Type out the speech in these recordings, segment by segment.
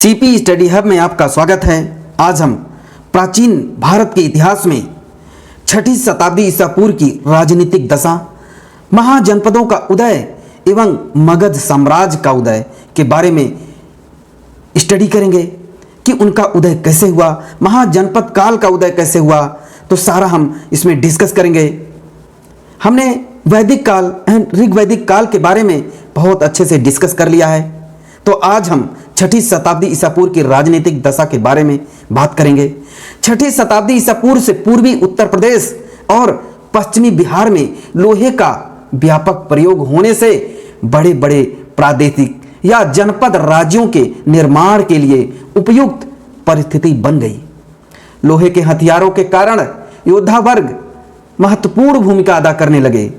CP study hub में आपका स्वागत है। आज हम प्राचीन भारत के इतिहास में छठी शताब्दी ईसा पूर्व की राजनीतिक दशा, महाजनपदों का उदय एवं मगध साम्राज्य का उदय के बारे में स्टडी करेंगे कि उनका उदय कैसे हुआ, महाजनपद काल का उदय कैसे हुआ। तो सारा हम इसमें डिस्कस करेंगे। हमने वैदिक काल एंड ऋग्वैदिक काल के बारे में बहुत अच्छे से डिस्कस कर लिया है। तो आज हम छठी शताब्दी ईसा पूर्व की राजनीतिक दशा के बारे में बात करेंगे। छठी शताब्दी ईसा पूर्व से पूर्वी उत्तर प्रदेश और पश्चिमी बिहार में लोहे का व्यापक प्रयोग होने से बड़े बड़े प्रादेशिक या जनपद राज्यों के निर्माण के लिए उपयुक्त परिस्थिति बन गई। लोहे के हथियारों के कारण योद्धा वर्ग महत्वपूर्ण भूमिका अदा करने लगे।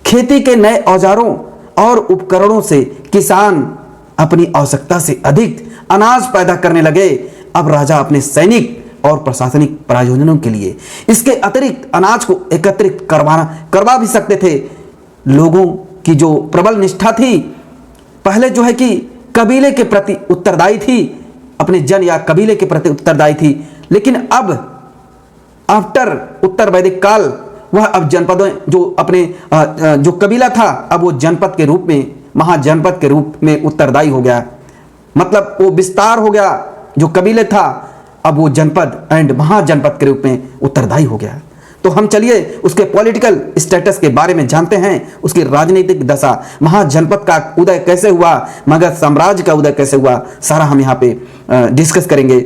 खेती के नए औजारों और उपकरणों से किसान अपनी आवश्यकता से अधिक अनाज पैदा करने लगे। अब राजा अपने सैनिक और प्रशासनिक प्रयोजनों के लिए इसके अतिरिक्त अनाज को एकत्रित करवा भी सकते थे। लोगों की जो प्रबल निष्ठा थी, पहले जो है कि कबीले के प्रति उत्तरदायी थी, अपने जन या कबीले के प्रति उत्तरदायी थी, लेकिन अब आफ्टर उत्तर वैदिक काल वह अब जनपदों जो अपने जो कबीला था अब वो जनपद के रूप में, महाजनपद के रूप में उत्तरदायी हो गया। मतलब वो विस्तार हो गया। जो कबीले था अब वो जनपद एंड महाजनपद के रूप में उत्तरदायी हो गया। तो हम चलिए उसके पॉलिटिकल स्टेटस के बारे में जानते हैं, उसकी राजनीतिक दशा, महाजनपद का उदय कैसे हुआ, मगध साम्राज्य का उदय कैसे हुआ, सारा हम यहाँ पे डिस्कस करेंगे।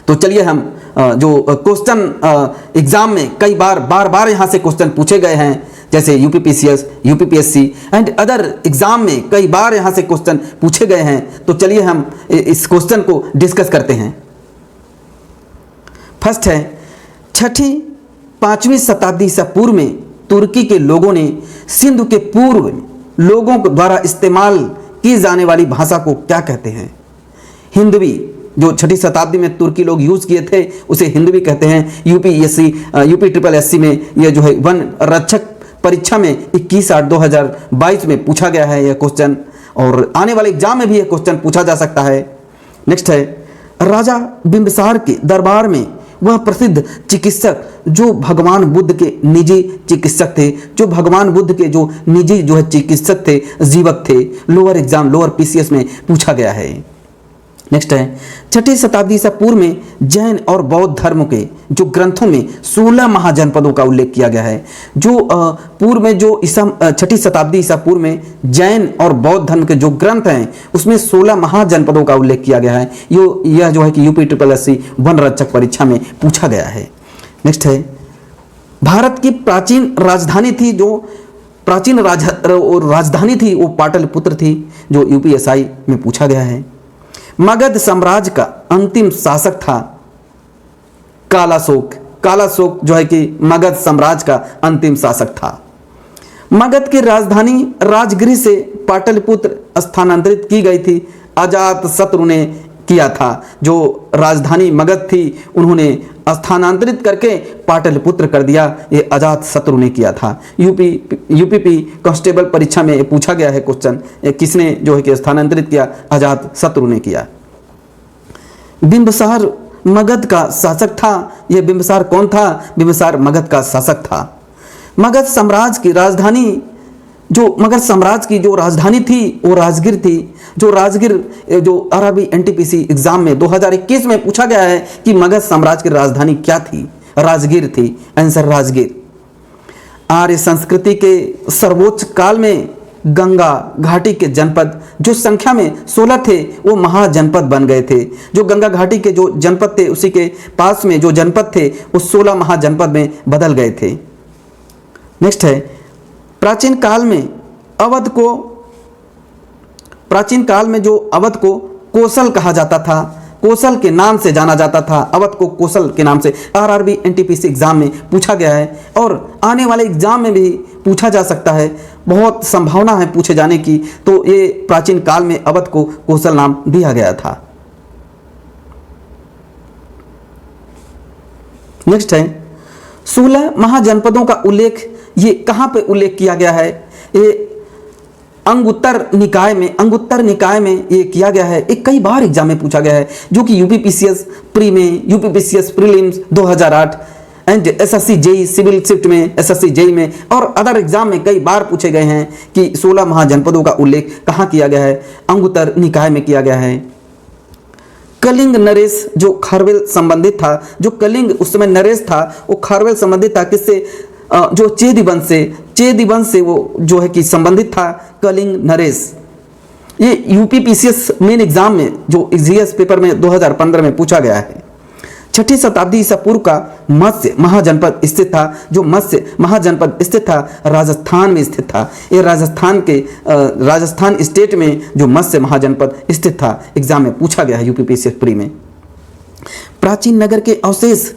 तो चलिए हम जो क्वेश्चन एग्जाम में कई बार यहाँ से क्वेश्चन पूछे गए हैं, जैसे UPPCS, UPPSC and other exam में कई बार यहाँ से क्वेश्चन पूछे गए हैं। तो चलिए हम इस क्वेश्चन को डिस्कस करते हैं। फर्स्ट है, छठी 5वीं शताब्दी ईसा पूर्व में तुर्की के लोगों ने सिंधु के पूर्व लोगों द्वारा इस्तेमाल की जाने वाली भाषा को क्या कहते हैं? हिंदवी। जो छठी शताब्दी में तुर्की लोग यूज किए थे उसे हिंदवी कहते हैं। यूपी में यह जो है वन रक्षक परीक्षा में 21/8/2022 में पूछा गया है यह क्वेश्चन, और आने वाले एग्जाम में भी यह क्वेश्चन पूछा जा सकता है। नेक्स्ट है, राजा बिंबिसार के दरबार में वह प्रसिद्ध चिकित्सक जो भगवान बुद्ध के निजी चिकित्सक थे, जो भगवान बुद्ध के जो निजी जो है चिकित्सक थे, जीवक थे, लोअर पीसीएस में पूछा गया है। नेक्स्ट है, छठी शताब्दी ईसा पूर्व में जैन और बौद्ध धर्म के जो ग्रंथों में 16 महाजनपदों का उल्लेख किया गया है। जो पूर्व में जो छठी शताब्दी ईसा पूर्व में जैन और बौद्ध धर्म के जो ग्रंथ हैं उसमें 16 महाजनपदों का उल्लेख किया गया है। यह जो है कि यूपीपीएससी वन रक्षक परीक्षा में पूछा गया है। नेक्स्ट है, भारत की प्राचीन राजधानी थी राजधानी थी वो पाटलिपुत्र थी, जो यूपीएसआई में पूछा गया है। मगध साम्राज्य का अंतिम शासक था कालाशोक। कालाशोक जो है कि मगध साम्राज्य का अंतिम शासक था। मगध की राजधानी राजगिरी से पाटलिपुत्र स्थानांतरित की गई थी। अजातशत्रु ने किया था। जो राजधानी मगध थी उन्होंने स्थानांतरित करके पाटलिपुत्र कर दिया, ये अजातशत्रु ने किया था। यूपीपी कांस्टेबल परीक्षा में पूछा गया है क्वेश्चन, किसने जो है कि स्थानांतरित किया? अजातशत्रु ने किया। बिंबिसार मगध का शासक था। यह बिंबिसार कौन था? बिंबिसार मगध का शासक था। मगध साम्राज्य की राजधानी थी वो राजगिर थी। जो राजगिर जो आरआरबी एनटीपीसी एग्जाम में 2021 में पूछा गया है कि मगध साम्राज्य की राजधानी क्या थी? राजगिर थी। आंसर राजगिर। आर्य संस्कृति के सर्वोच्च काल में गंगा घाटी के जनपद जो संख्या में 16 थे वो महाजनपद बन गए थे। जो गंगा घाटी के जो जनपद थे उसी के पास में जो जनपद थे वो 16 महाजनपद में बदल गए थे। नेक्स्ट है, प्राचीन काल में जो अवध को कोसल कहा जाता था, कोसल के नाम से जाना जाता था। अवध को कोसल के नाम से आरआरबी एनटीपीसी एग्जाम में पूछा गया है और आने वाले एग्जाम में भी पूछा जा सकता है। बहुत संभावना है पूछे जाने की। तो ये प्राचीन काल में अवध को कोसल नाम दिया गया था। नेक्स्ट है, 16 महाजनपदों का उल्लेख ये कहाँ पे उल्लेख किया गया है? ये अंगुत्तर निकाय में ये किया गया है। एक कई बार एग्जाम में पूछा गया है, जो कि यूपीपीसीएस प्री में, UPPCS prelims 2008 and SSC JE civil shift में, एसएससी जेई में और अदर एग्जाम में कई बार पूछे गए हैं कि 16 महाजनपदों का उल्लेख कहाँ किया गया है? अंगुत्तर निकाय में किया गया है। कलिंग नरेश जो खारवेल संबंधित था, जो कलिंग उस समय नरेश था वो खारवेल संबंधित था किससे? जो चेदी वंश से वो जो है कि संबंधित था कलिंग नरेश। ये यूपीपीसीएस मेन एग्जाम में जो जीएस पेपर में 2015 में पूछा गया है। 6ठी शताब्दी ईसा पूर्व का मत्स्य महाजनपद स्थित था। जो मत्स्य महाजनपद स्थित था राजस्थान में स्थित था। ये राजस्थान स्टेट में जो मत्स्य महाजनपद स्थित था, एग्जाम में पूछा गया है यूपीपीसीएस प्री में। प्राचीन नगर के अवशेष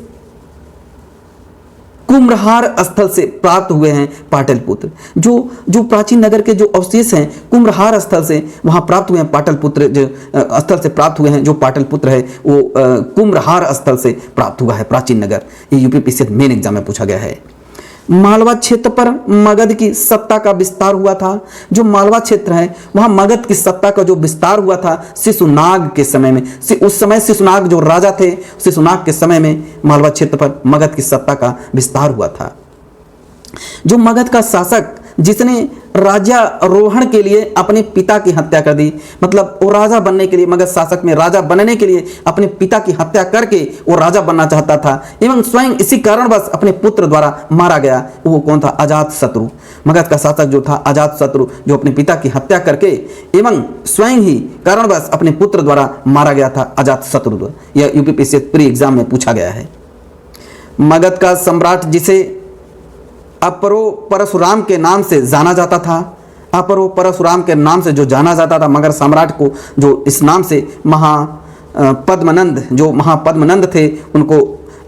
कुम्भहार स्थल से प्राप्त हुए हैं पाटलिपुत्र। जो प्राचीन नगर के जो अवशेष हैं कुम्भहार स्थल से वहां प्राप्त हुए हैं, पाटलिपुत्र जो स्थल से प्राप्त हुए हैं। जो पाटलिपुत्र है वो कुम्भहार स्थल से प्राप्त हुआ है प्राचीन नगर। ये यूपीपीसीएस मेन एग्जाम में पूछा गया है। मालवा क्षेत्र पर मगध की सत्ता का विस्तार हुआ था। जो मालवा क्षेत्र है वहां मगध की सत्ता का जो विस्तार हुआ था शिशुनाग के समय में। उस समय शिशुनाग जो राजा थे, शिशुनाग के समय में मालवा क्षेत्र पर मगध की सत्ता का विस्तार हुआ था। जो मगध का शासक जिसने राज्यारोहण के लिए अपने पिता की हत्या कर दी, मतलब वो राजा बनने के लिए, मगध शासक में राजा बनने के लिए अपने पिता की हत्या करके वो राजा बनना चाहता था एवं स्वयं इसी कारणवश अपने पुत्र द्वारा मारा गया। वो कौन था? अजातशत्रु। मगध का शासक जो था अजातशत्रु, जो अपने पिता की हत्या करके एवं स्वयं ही कारणवश अपने पुत्र द्वारा मारा गया था, अजातशत्रु। यह यूपीपीसीएस प्री एग्जाम में पूछा गया है। मगध का सम्राट जिसे अपरो परशुराम के नाम से जाना जाता था, अपरो परशुराम के नाम से जो जाना जाता था मगध सम्राट को, जो इस नाम से महापद्मनंद, जो महापद्मनंद थे, उनको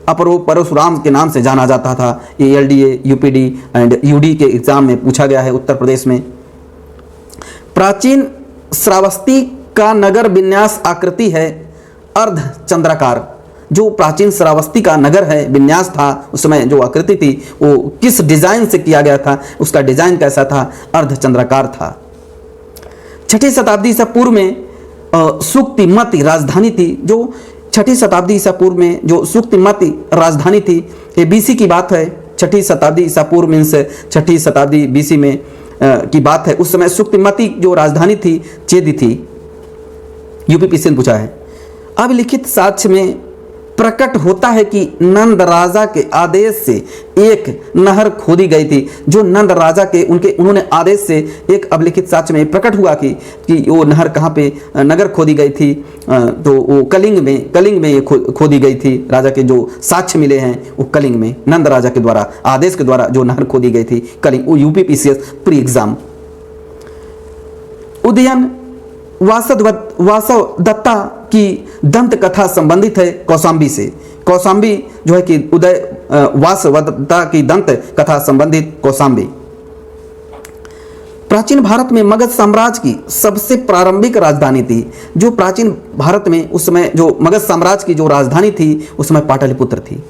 अपरो परशुराम के नाम से जाना जाता था। ये एलडीए, यूपीडी एंड यूडी के एग्जाम में पूछा गया है उत्तर प्रदेश में। प्राचीन श्रावस्ती का नगर विन्यास आकृति है अर्धचंद्राकार। जो प्राचीन श्रावस्ती का नगर है विन्यास था, उस समय जो आकृति थी वो किस डिजाइन से किया गया था? उसका डिजाइन कैसा था? अर्धचंद्राकार था। 6ठी शताब्दी ईसा पूर्व में सुक्तिमती राजधानी थी। जो 6ठी शताब्दी ईसा पूर्व में जो सुक्तिमती राजधानी थी, ये बीसी की बात है। 6ठी शताब्दी ईसा पूर्व मीन्स 6ठी शताब्दी बीसी में की बात है। उस समय सुक्तिमती जो राजधानी थी चेदी थी। यूपीपीसीएस ने पूछा है। अब लिखित साक्ष्य में प्रकट होता है कि नंद राजा के आदेश से एक नहर खोदी गई थी। जो नंद राजा के उन्होंने आदेश से एक अभिलिखित साक्ष्य में प्रकट हुआ कि वो नहर कहाँ पे नगर खोदी गई थी, तो वो कलिंग में ये खोदी गई थी। राजा के जो साक्ष्य मिले हैं वो कलिंग में नंद राजा के द्वारा आदेश के द्वारा जो नहर खोदी गई थी कलिंग। वो UPPCS pre exam. Udayan Vasavadatta की दंत कथा संबंधित है कौशाम्बी से। कौशाम्बी जो है कि वासव दत्ता की दंत कथा संबंधित कौशाम्बी। प्राचीन भारत में मगध साम्राज्य की सबसे प्रारंभिक राजधानी थी। जो प्राचीन भारत में उस समय जो मगध साम्राज्य की जो राजधानी थी उस समय पाटलिपुत्र थी।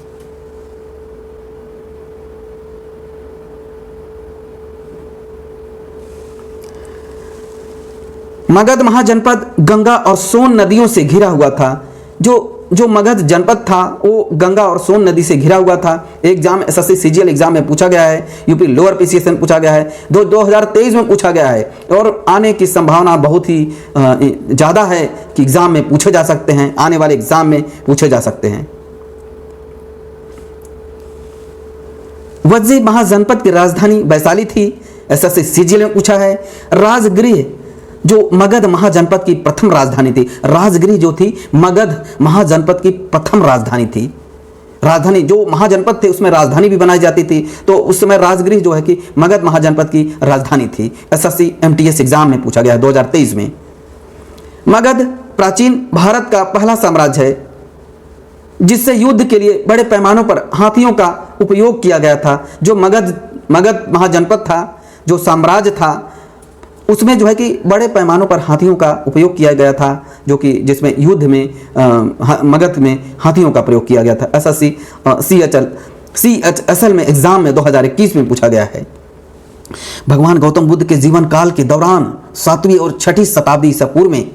मगध महाजनपद गंगा और सोन नदियों से घिरा हुआ था। जो मगध जनपद था वो गंगा और सोन नदी से घिरा हुआ था। एग्जाम एसएससी सीजीएल एग्जाम में पूछा गया है। यूपी लोअर पीसीएस में पूछा गया है। 2023 में पूछा गया है और आने की संभावना बहुत ही ज़्यादा है कि एग्जाम में पूछे जा सकते हैं, आने वाले एग्जाम में पूछे जा सकते हैं। वज्जी महाजनपद की राजधानी वैशाली थी। एसएससी सीजीएल में पूछा है। राजगृह जो मगध महाजनपद की प्रथम राजधानी थी। राजगृह जो थी मगध महाजनपद की प्रथम राजधानी थी। राजधानी जो महाजनपद थे उसमें राजधानी भी बनाई जाती थी, तो उस समय राजगृह जो है कि मगध महाजनपद की राजधानी थी। एसएससी एमटीएस एग्जाम में पूछा गया 2023 में। मगध प्राचीन भारत का पहला साम्राज्य है जिससे युद्ध के लिए बड़े पैमानों पर हाथियों का उपयोग किया गया था। जो मगध महाजनपद था, जो साम्राज्य था, उसमें जो है कि बड़े पैमानों पर हाथियों का उपयोग किया गया था, जो कि जिसमें युद्ध में मगध में हाथियों का प्रयोग किया गया था। एसएससी CHSL में एग्जाम में 2021 में पूछा गया है। भगवान गौतम बुद्ध के जीवन काल के दौरान 7वीं और 6ठी शताब्दी ईसा पूर्व में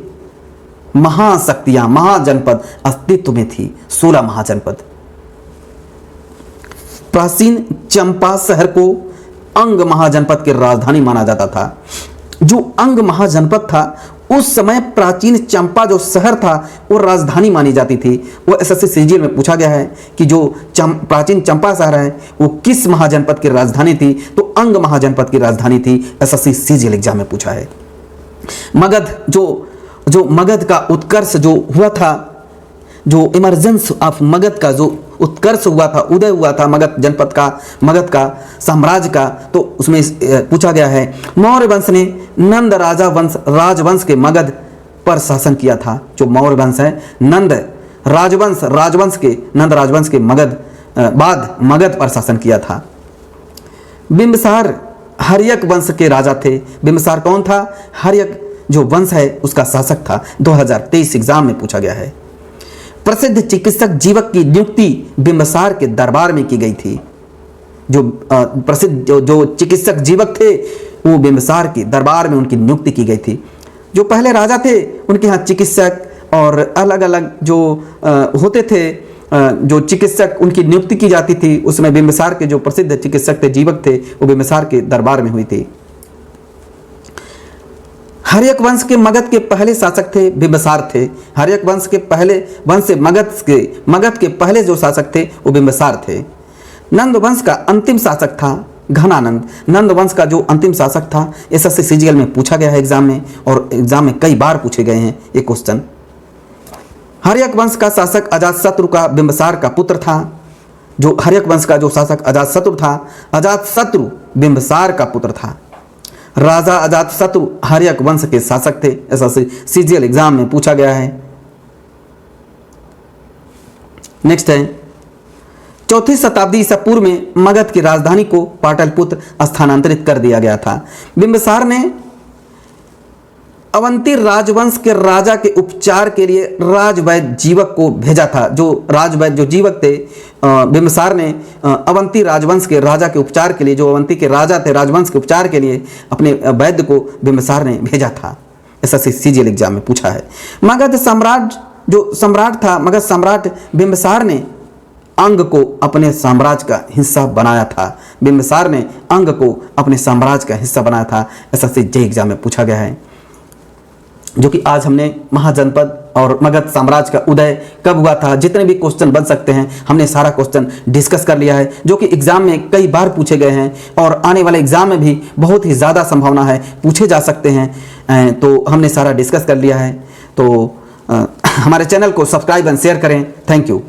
महाशक्तियां, महाजनपद अस्तित्व में थी। 16 महाजनपद। प्राचीन चंपा शहर को अंग महाजनपद की राजधानी माना जाता था। जो अंग महाजनपद था, उस समय प्राचीन चंपा जो शहर था वो राजधानी मानी जाती थी। वो एसएससी सीजीएल में पूछा गया है कि जो प्राचीन चंपा शहर है वो किस महाजनपद की राजधानी थी, तो अंग महाजनपद की राजधानी थी। एसएससी सीजीएल एग्जाम में पूछा है। मगध, जो मगध का उत्कर्ष जो हुआ था, जो इमरजेंस ऑफ मगध का जो उत्कर्ष हुआ था, उदय हुआ था मगध जनपद का, मगध का साम्राज्य का, तो उसमें पूछा गया है मौर्य वंश ने नंद राजवंश के मगध पर शासन किया था। जो मौर्य वंश है, नंद राजवंश के मगध बाद मगध पर शासन किया था। बिंबिसार हर्यक वंश के राजा थे। बिंबिसार कौन था? हर्यक जो वंश है उसका शासक था। 2023 एग्जाम में पूछा गया है। प्रसिद्ध चिकित्सक जीवक की नियुक्ति बिंबिसार के दरबार में की गई थी। जो प्रसिद्ध जो चिकित्सक जीवक थे वो बिंबिसार के दरबार में उनकी नियुक्ति की गई थी। जो पहले राजा थे उनके यहाँ चिकित्सक और अलग अलग जो होते थे, जो चिकित्सक उनकी नियुक्ति की जाती थी। उसमें बिंबिसार के जो प्रसिद्ध चिकित्सक थे, जीवक थे, वो बिंबिसार के दरबार में हुई थी। हर्यक वंश के मगध के पहले शासक थे बिंबिसार थे। हर्यक वंश के पहले मगध के पहले जो शासक थे वो बिंबिसार थे। नंद वंश का अंतिम शासक था घनानंद। नंद वंश का जो अंतिम शासक था, एसएससी सीजीएल में पूछा गया है एग्जाम में, और एग्जाम में कई बार पूछे गए हैं ये क्वेश्चन। हर्यक वंश का शासक अजातशत्रु का बिंबिसार का पुत्र था। जो हर्यक वंश का जो शासक अजातशत्रु था, अजातशत्रु बिंबिसार का पुत्र था। राजा अजातशत्रु हर्यक वंश के शासक थे। ऐसा सीजीएल एग्जाम में पूछा गया है। नेक्स्ट है 4ठी शताब्दी ईसा पूर्व में मगध की राजधानी को पाटलिपुत्र स्थानांतरित कर दिया गया था। बिंबिसार ने अवंती राजवंश के राजा के उपचार के लिए राजवैद्य जीवक को भेजा था। जो राजवैद्य जो जीवक थे, बिंबिसार ने अवंती राजवंश के राजा के उपचार के लिए, जो अवंती के राजा थे राजवंश के उपचार के लिए, अपने वैद्य को बिंबिसार ने भेजा था। ऐसा सीजीएल एग्जाम में पूछा है। मगध सम्राट जो सम्राट था, मगध सम्राट बिंबिसार ने अंग को अपने साम्राज्य का हिस्सा बनाया था। बिंबिसार ने अंग को अपने साम्राज्य का हिस्सा बनाया था। ऐसा सीजीएल एग्जाम में पूछा गया है। जो कि आज हमने महाजनपद और मगध साम्राज्य का उदय कब हुआ था, जितने भी क्वेश्चन बन सकते हैं हमने सारा क्वेश्चन डिस्कस कर लिया है, जो कि एग्जाम में कई बार पूछे गए हैं और आने वाले एग्जाम में भी बहुत ही ज़्यादा संभावना है पूछे जा सकते हैं। तो हमने सारा डिस्कस कर लिया है। तो हमारे चैनल को सब्सक्राइब एंड शेयर करें। Thank you.